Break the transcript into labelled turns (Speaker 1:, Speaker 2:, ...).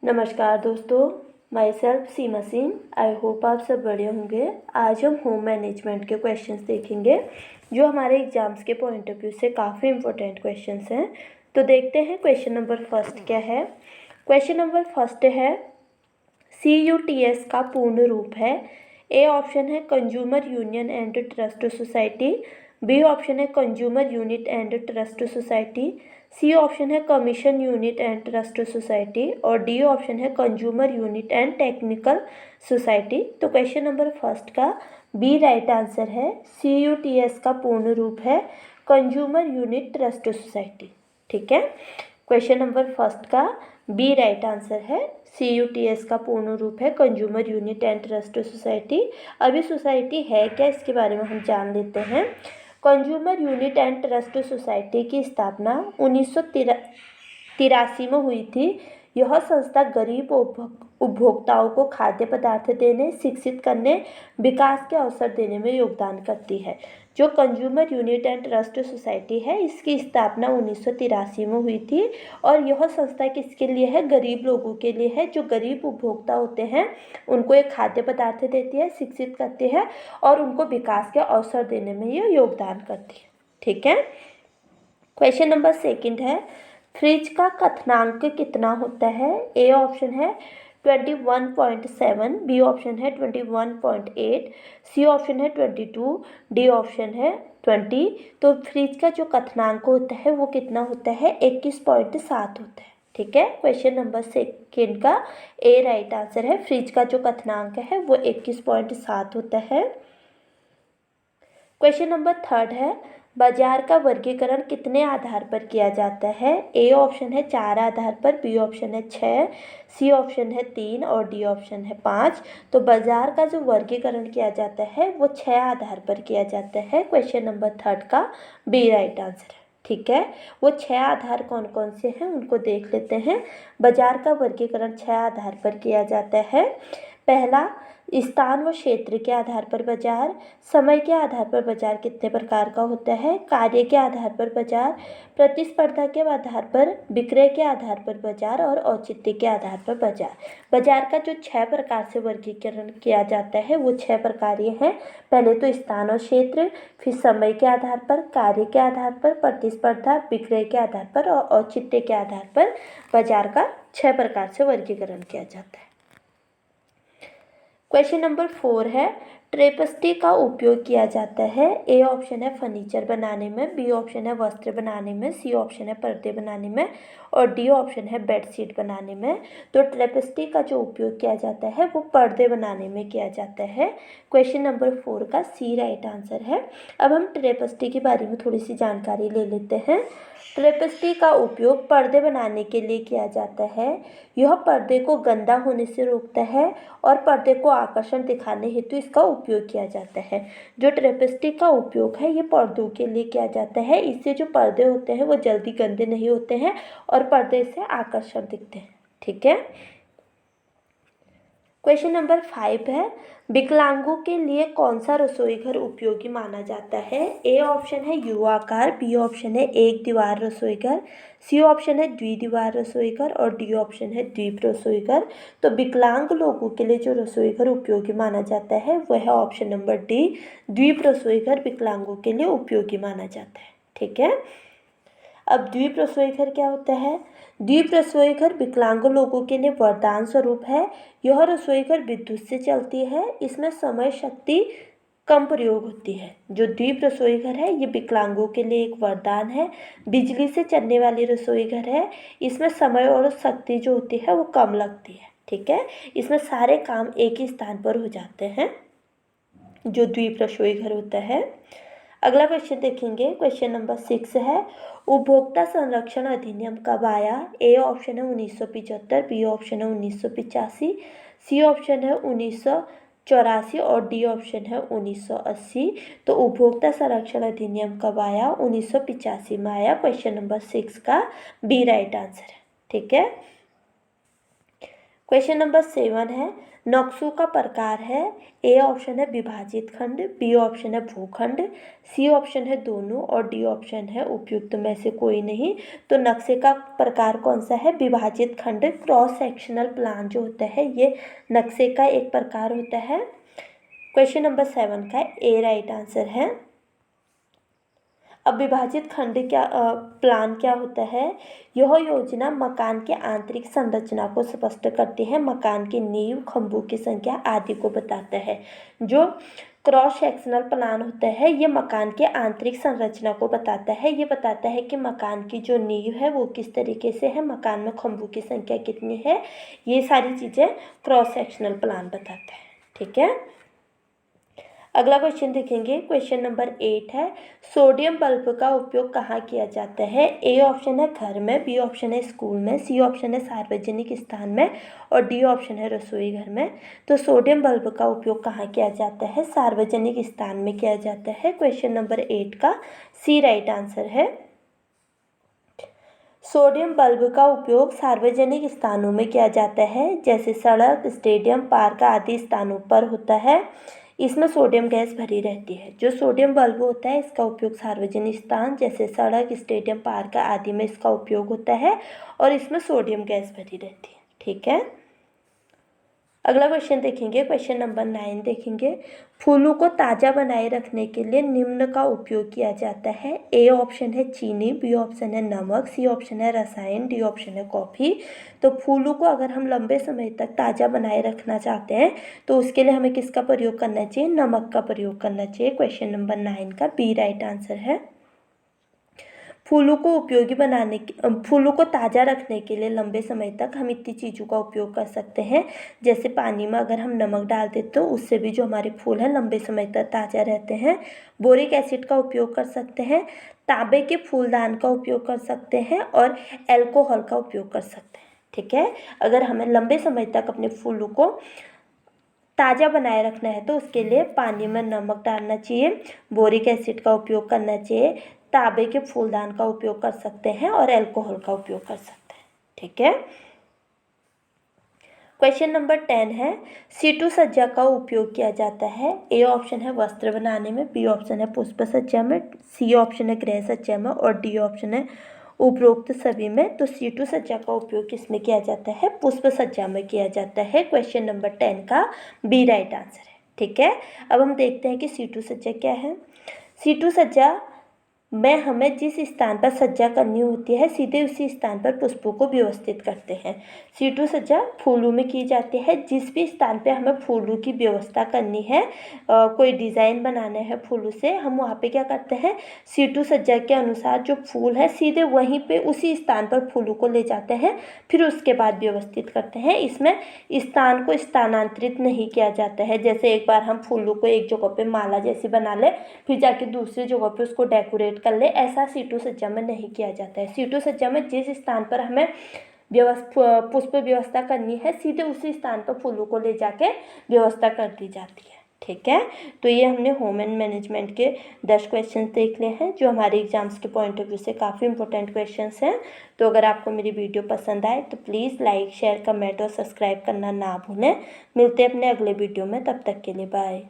Speaker 1: नमस्कार दोस्तों, my self Seema Singh. I hope आप सब बढ़िया होंगे। आज हम होम मैनेजमेंट के क्वेश्चंस देखेंगे जो हमारे एग्जाम्स के पॉइंट ऑफ व्यू से काफ़ी इंपॉर्टेंट क्वेश्चंस हैं। तो देखते हैं क्वेश्चन नंबर फर्स्ट क्या है। क्वेश्चन नंबर फर्स्ट है CUTS का पूर्ण रूप है। ए ऑप्शन है consumer union and trust society, B option है consumer unit and trust society, C option है commission unit and trust society और डी ऑप्शन है consumer unit and technical society. तो क्वेश्चन नंबर फर्स्ट का B right answer है। CUTS का पूर्ण रूप है कंज्यूमर यूनिट ट्रस्ट सोसाइटी। ठीक है, क्वेश्चन नंबर फर्स्ट का बी राइट आंसर है। CUTS का पूर्ण रूप है consumer unit and trust society. अभी सोसाइटी है क्या, इसके बारे में हम जान लेते हैं। Consumer unit and trust society की स्थापना 1983 में हुई थी। यह संस्था गरीब उपभोक्ताओं को खाद्य पदार्थ देने, शिक्षित करने, विकास के अवसर देने में योगदान करती है। जो consumer unit and trust society है, इसकी स्थापना 1983 में हुई थी और यह संस्था किसके लिए है? गरीब लोगों के लिए है। जो गरीब उपभोक्ता होते हैं उनको एक खाद्य पदार्थ देती है, शिक्षित करती है और उनको विकास के अवसर देने में ये योगदान करती है। ठीक है, क्वेश्चन नंबर सेकंड है फ्रिज का कथनांक कितना होता है? ए ऑप्शन है 21.7, बी ऑप्शन है 21.8, सी ऑप्शन है 22, डी ऑप्शन है 20। तो फ्रिज का जो कथनांक होता है वो कितना होता है? 21.7 होता है। ठीक है, क्वेश्चन नंबर सेकंड का ए राइट आंसर है। फ्रिज का जो कथनांक है वो 21.7 होता है। क्वेश्चन नंबर थर्ड है बाजार का वर्गीकरण कितने आधार पर किया जाता है? ए ऑप्शन है 4 आधार पर, बी ऑप्शन है 6, सी ऑप्शन है 3 और डी ऑप्शन है 5। तो बाजार का जो वर्गीकरण किया जाता है वो 6 आधार पर किया जाता है। क्वेश्चन नंबर थर्ड का बी राइट आंसर है। ठीक है, वो 6 आधार कौन कौन से हैं उनको देख लेते हैं। बाजार का वर्गीकरण 6 आधार पर किया जाता है। पहला, स्थान व क्षेत्र के आधार पर बाजार, समय के आधार पर बाजार कितने प्रकार का होता है, कार्य के आधार पर बाजार, प्रतिस्पर्धा के आधार पर, विक्रय के आधार पर बाजार और औचित्य के आधार पर बाजार। बाजार का जो 6 प्रकार से वर्गीकरण किया जाता है वो 6 प्रकार ये हैं। पहले तो स्थान और क्षेत्र, फिर समय के आधार पर, कार्य के आधार पर, प्रतिस्पर्धा, विक्रय के आधार पर और औचित्य के आधार पर बाजार का 6 प्रकार से वर्गीकरण किया जाता है। क्वेश्चन नंबर 4 है ट्रेपस्टी का उपयोग किया जाता है। ए ऑप्शन है फर्नीचर बनाने में, बी ऑप्शन है वस्त्र बनाने में, सी ऑप्शन है पर्दे बनाने में और डी ऑप्शन है बेडशीट बनाने में। तो ट्रेपस्टी का जो उपयोग किया जाता है वो पर्दे बनाने में किया जाता है। क्वेश्चन नंबर 4 का सी राइट आंसर है। अब हम ट्रेपस्टी के बारे में थोड़ी सी जानकारी ले लेते हैं। ट्रेपस्टी का उपयोग पर्दे बनाने के लिए किया जाता है। यह पर्दे को गंदा होने से रोकता है और पर्दे को आकर्षण दिखाने हेतु इसका उपयोग किया जाता है। जो ट्रेपस्टी का उपयोग है ये पर्दों के लिए किया जाता है। इससे जो पर्दे होते हैं वो जल्दी गंदे नहीं होते हैं और पर्दे से आकर्षण दिखते हैं। ठीक है, क्वेश्चन नंबर 5 है विकलांगों के लिए कौन सा रसोई घर उपयोगी माना जाता है? ए ऑप्शन है यू आकार, बी ऑप्शन है एक दीवार रसोई घर, सी ऑप्शन है द्विदीवार रसोई घर और डी ऑप्शन है द्वीप रसोई घर। तो विकलांग लोगों के लिए जो रसोई घर उपयोगी माना जाता है वह है ऑप्शन नंबर डी, द्वीप रसोई घर विकलांगों के लिए उपयोगी माना जाता है। ठीक है, अब द्वीप रसोई घर क्या होता है? द्वीप रसोई घर विकलांग लोगों के लिए वरदान स्वरूप है। यह रसोई घर विद्युत से चलती है। इसमें समय शक्ति कम प्रयोग होती है। जो द्वीप रसोई घर है ये विकलांगों के लिए एक वरदान है। बिजली से चलने वाली रसोई घर है। इसमें समय और शक्ति जो होती है वो कम लगती है। ठीक है, इसमें सारे काम एक ही स्थान पर हो जाते हैं जो द्वीप रसोई घर होता है। अगला क्वेश्चन देखेंगे, क्वेश्चन नंबर 6 है उपभोक्ता संरक्षण अधिनियम कब आया? ए ऑप्शन है 1975, बी ऑप्शन है 1985, सी ऑप्शन है 1984 और डी ऑप्शन है 1980। तो उपभोक्ता संरक्षण अधिनियम कब आया? 1985 में आया। क्वेश्चन नंबर 6 का बी राइट आंसर है। ठीक है, क्वेश्चन नंबर 7 है नक्शों का प्रकार है, ए ऑप्शन है विभाजित खंड, बी ऑप्शन है भूखंड, सी ऑप्शन है दोनों और डी ऑप्शन है उपयुक्त में से कोई नहीं। तो नक्शे का प्रकार कौन सा है? विभाजित खंड। क्रॉस सेक्शनल प्लान जो होता है ये नक्शे का एक प्रकार होता है। क्वेश्चन नंबर 7 का ए राइट आंसर है। अब विभाजित खंड प्लान क्या होता है? यह योजना मकान के आंतरिक संरचना को स्पष्ट करती है, मकान की नींव, खंभों की संख्या आदि को बताता है। जो क्रॉस सेक्शनल प्लान होता है ये मकान के आंतरिक संरचना को बताता है। ये बताता है कि मकान की जो नींव है वो किस तरीके से है, मकान में खंभों की संख्या कितनी है, ये सारी चीज़ें क्रॉस सेक्शनल प्लान बताता है। ठीक है, अगला क्वेश्चन देखेंगे। क्वेश्चन नंबर 8 है, सोडियम बल्ब का उपयोग कहाँ किया जाता है? ए ऑप्शन है घर में, बी ऑप्शन है स्कूल में, सी ऑप्शन है सार्वजनिक स्थान में और डी ऑप्शन है रसोई घर में। तो सोडियम बल्ब का उपयोग कहाँ किया जाता है? सार्वजनिक स्थान में किया जाता है। क्वेश्चन नंबर 8 का सी राइट आंसर है। सोडियम बल्ब का उपयोग सार्वजनिक स्थानों में किया जाता है, जैसे सड़क, स्टेडियम, पार्क आदि स्थानों पर होता है। इसमें सोडियम गैस भरी रहती है। जो सोडियम बल्ब होता है इसका उपयोग सार्वजनिक स्थान जैसे सड़क, स्टेडियम, पार्क आदि में इसका उपयोग होता है और इसमें सोडियम गैस भरी रहती है। ठीक है, अगला क्वेश्चन देखेंगे। क्वेश्चन नंबर 9 देखेंगे। फूलों को ताज़ा बनाए रखने के लिए निम्न का उपयोग किया जाता है। ए ऑप्शन है चीनी, बी ऑप्शन है नमक, सी ऑप्शन है रसायन, डी ऑप्शन है कॉफ़ी। तो फूलों को अगर हम लंबे समय तक ताज़ा बनाए रखना चाहते हैं तो उसके लिए हमें किसका प्रयोग करना चाहिए? नमक का प्रयोग करना चाहिए। क्वेश्चन नंबर 9 का बी राइट आंसर है। फूलों को उपयोगी बनाने फूलों को ताज़ा रखने के लिए लंबे समय तक हम इतनी चीज़ों का उपयोग कर सकते हैं, जैसे पानी में अगर हम नमक डाल दें तो उससे भी जो हमारे फूल हैं लंबे समय तक ताज़ा रहते हैं। बोरिक एसिड का उपयोग कर सकते हैं, तांबे के फूलदान का उपयोग कर सकते हैं और एल्कोहल का उपयोग कर सकते हैं। ठीक है, अगर हमें लंबे समय तक अपने फूलों को ताज़ा बनाए रखना है तो उसके लिए पानी में नमक डालना चाहिए, बोरिक एसिड का उपयोग करना चाहिए, तांबे के फूलदान का उपयोग कर सकते हैं और अल्कोहल का उपयोग कर सकते हैं। ठीक है, क्वेश्चन नंबर 10 है, सीटू सज्जा का उपयोग किया जाता है। ए ऑप्शन है वस्त्र बनाने में, बी ऑप्शन है पुष्प सज्जा में, सी ऑप्शन है गृह सज्जा में और डी ऑप्शन है उपरोक्त सभी में। तो सीटू सज्जा का उपयोग किसमें किया जाता है? पुष्प सज्जा में किया जाता है। क्वेश्चन नंबर 10 का बी राइट आंसर है। ठीक है, अब हम देखते हैं कि सीटू सज्जा क्या है। सीटू सज्जा में हमें जिस स्थान पर सज्जा करनी होती है सीधे उसी स्थान पर पुष्पों को व्यवस्थित करते हैं। सीटू सज्जा फूलों में की जाती है। जिस भी स्थान पे हमें फूलों की व्यवस्था करनी है, कोई डिज़ाइन बनाना है फूलों से, हम वहाँ पे क्या करते हैं? सीटू सज्जा के अनुसार जो फूल है सीधे वहीं पे उसी स्थान पर फूलों को ले जाते हैं, फिर उसके बाद व्यवस्थित करते हैं। इसमें स्थान को स्थानांतरित नहीं किया जाता है, जैसे एक बार हम फूलों को एक जगह पे माला जैसी बना ले फिर जाके दूसरी जगह पे उसको डेकोरेट कर ले, ऐसा सीटू सज्जा में नहीं किया जाता है। सीटू सज्जा में जिस स्थान पर हमें पुष्प व्यवस्था करनी है सीधे उसी स्थान पर फूलों को ले जाके व्यवस्था कर दी जाती है। ठीक है, तो ये हमने होम एंड मैनेजमेंट के 10 क्वेश्चन देख लिए हैं जो हमारे एग्जाम्स के पॉइंट ऑफ व्यू से काफ़ी इंपॉर्टेंट क्वेश्चंस हैं। तो अगर आपको मेरी वीडियो पसंद आए तो प्लीज़ लाइक, शेयर, कमेंट और सब्सक्राइब करना ना भूलें। मिलते हैं अपने अगले वीडियो में, तब तक के लिए बाय।